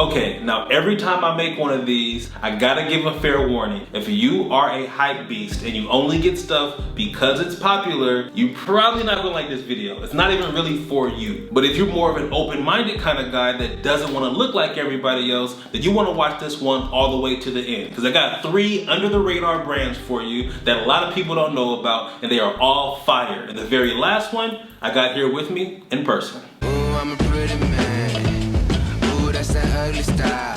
Okay, now every time I make one of these, I gotta give a fair warning. If you are a hype beast and you only get stuff because it's popular, you're probably not gonna like this video. It's not even really for you. But if you're more of an open-minded kind of guy that doesn't wanna look like everybody else, then you wanna watch this one all the way to the end. Because I got 3 under-the-radar brands for you that a lot of people don't know about, and they are all fire. And the very last one, I got here with me in person. Ooh, I'm a pretty man. Ooh, that's that ugly style.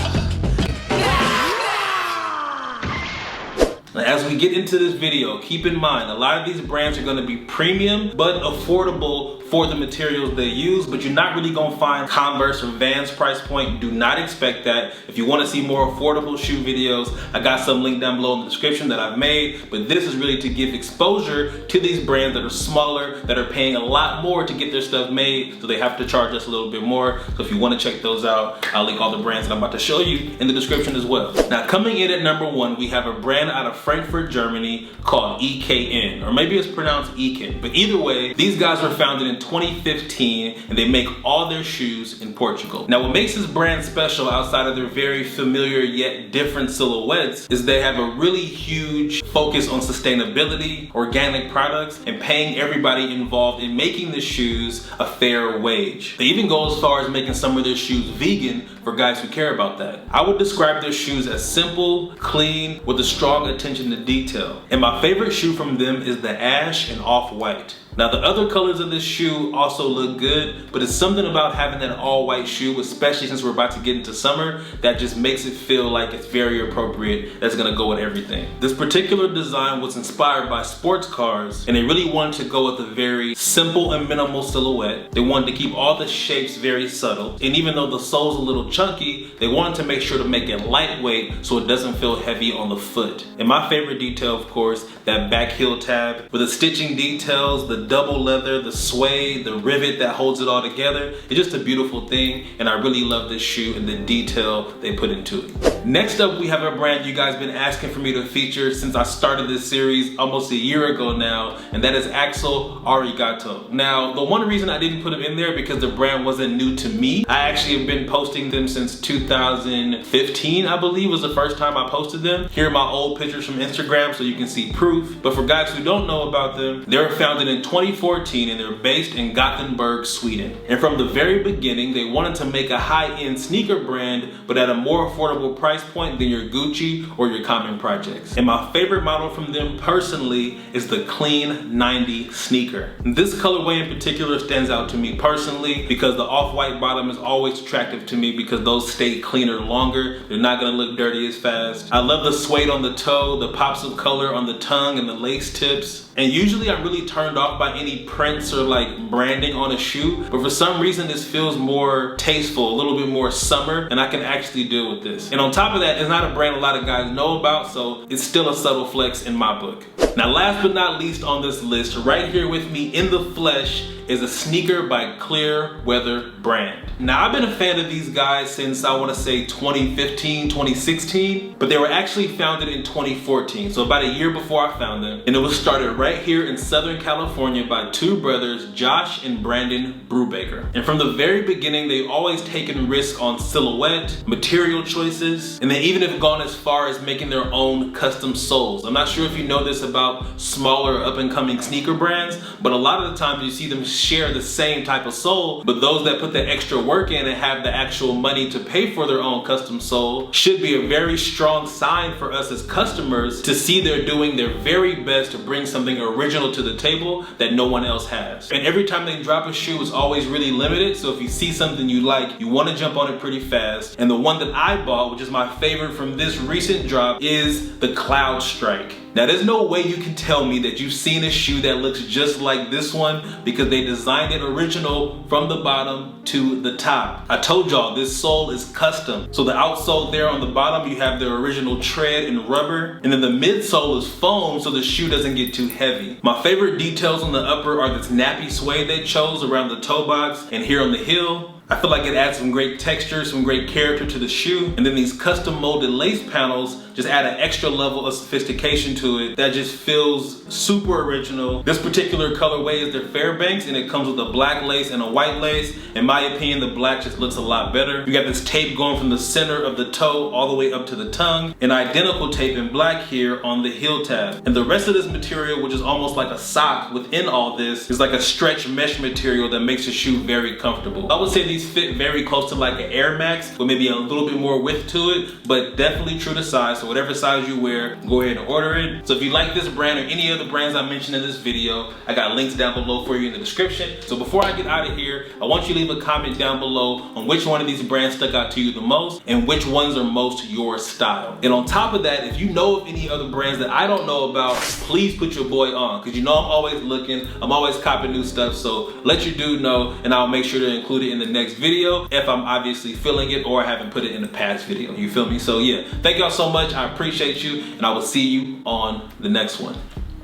Now, as we get into this video, keep in mind, a lot of these brands are gonna be premium, but affordable for the materials they use, but you're not really gonna find Converse or Vans price point. Do not expect that. If you wanna see more affordable shoe videos, I got some linked down below in the description that I've made, but this is really to give exposure to these brands that are smaller, that are paying a lot more to get their stuff made, so they have to charge us a little bit more. So if you wanna check those out, I'll link all the brands that I'm about to show you in the description as well. Now, coming in at number 1, we have a brand out of Frankfurt, Germany called EKN, or maybe it's pronounced Eken, but either way, these guys were founded in 2015 and they make all their shoes in Portugal. Now, what makes this brand special outside of their very familiar yet different silhouettes is they have a really huge focus on sustainability, organic products, and paying everybody involved in making the shoes a fair wage. They even go as far as making some of their shoes vegan for guys who care about that. I would describe their shoes as simple, clean, with a strong attention to detail. And my favorite shoe from them is the ash and off-white. Now, the other colors of this shoe also look good, but it's something about having that all-white shoe, especially since we're about to get into summer, that just makes it feel like it's very appropriate. That's gonna go with everything. This particular design was inspired by sports cars, and they really wanted to go with a very simple and minimal silhouette. They wanted to keep all the shapes very subtle, and even though the sole's a little chunky, they wanted to make sure to make it lightweight so it doesn't feel heavy on the foot. And my favorite detail, of course, that back heel tab with the stitching details, the double leather, the suede, the rivet that holds it all together. It's just a beautiful thing, and I really love this shoe and the detail they put into it. Next up, we have a brand you guys been asking for me to feature since I started this series almost a year ago now, and that is Axel Arigato. Now, the one reason I didn't put them in there because the brand wasn't new to me. I actually have been posting them since 2015, I believe was the first time I posted them. Here are my old pictures from Instagram so you can see proof. But for guys who don't know about them, they were founded in 2014 and they're based in Gothenburg, Sweden. And from the very beginning, they wanted to make a high-end sneaker brand, but at a more affordable price point than your Gucci or your common projects. And my favorite model from them personally is the Clean 90 sneaker. And this colorway in particular stands out to me personally because the off-white bottom is always attractive to me because those stay cleaner longer. They're not gonna look dirty as fast. I love the suede on the toe, the pops of color on the tongue and the lace tips. And usually I'm really turned off by any prints or like branding on a shoe, but for some reason this feels more tasteful, a little bit more summer, and I can actually deal with this. And on top of that, it's not a brand a lot of guys know about, so it's still a subtle flex in my book. Now, last but not least on this list, right here with me in the flesh, is a sneaker by Clear Weather brand. Now, I've been a fan of these guys since I want to say 2015, 2016, but they were actually founded in 2014, so about a year before I found them. And it was started right here in Southern California by 2 brothers, Josh and Brandon Brubaker. And from the very beginning, they've always taken risks on silhouette, material choices, and they even have gone as far as making their own custom soles. I'm not sure if you know this about smaller up-and-coming sneaker brands, but a lot of the times you see them share the same type of sole, but those that put the extra work in and have the actual money to pay for their own custom sole should be a very strong sign for us as customers to see they're doing their very best to bring something original to the table that no one else has. And every time they drop a shoe, it's always really limited, so if you see something you like, you want to jump on it pretty fast. And the one that I bought, which is my favorite from this recent drop, is the Cloud Strike. Now, there's no way you can tell me that you've seen a shoe that looks just like this one because they designed it original from the bottom to the top. I told y'all this sole is custom. So the outsole there on the bottom, you have the original tread and rubber, and then the midsole is foam so the shoe doesn't get too heavy. My favorite details on the upper are this nappy suede they chose around the toe box and here on the heel. I feel like it adds some great texture, some great character to the shoe. And then these custom molded lace panels just add an extra level of sophistication to it that just feels super original. This particular colorway is their Fairbanks, and it comes with a black lace and a white lace. In my opinion, the black just looks a lot better. You got this tape going from the center of the toe all the way up to the tongue, and identical tape in black here on the heel tab. And the rest of this material, which is almost like a sock within all this, is like a stretch mesh material that makes the shoe very comfortable. I would say these fit very close to like an Air Max, with maybe a little bit more width to it, but definitely true to size. So whatever size you wear, go ahead and order it. So if you like this brand or any other brands I mentioned in this video, I got links down below for you in the description. So before I get out of here, I want you to leave a comment down below on which one of these brands stuck out to you the most and which ones are most your style. And on top of that, if you know of any other brands that I don't know about, please put your boy on, because you know I'm always looking, I'm always copying new stuff. So let your dude know, and I'll make sure to include it in the next video if I'm obviously feeling it or I haven't put it in the past video. You feel me? So yeah, thank y'all so much. I appreciate you, and I will see you on the next one.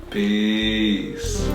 Peace.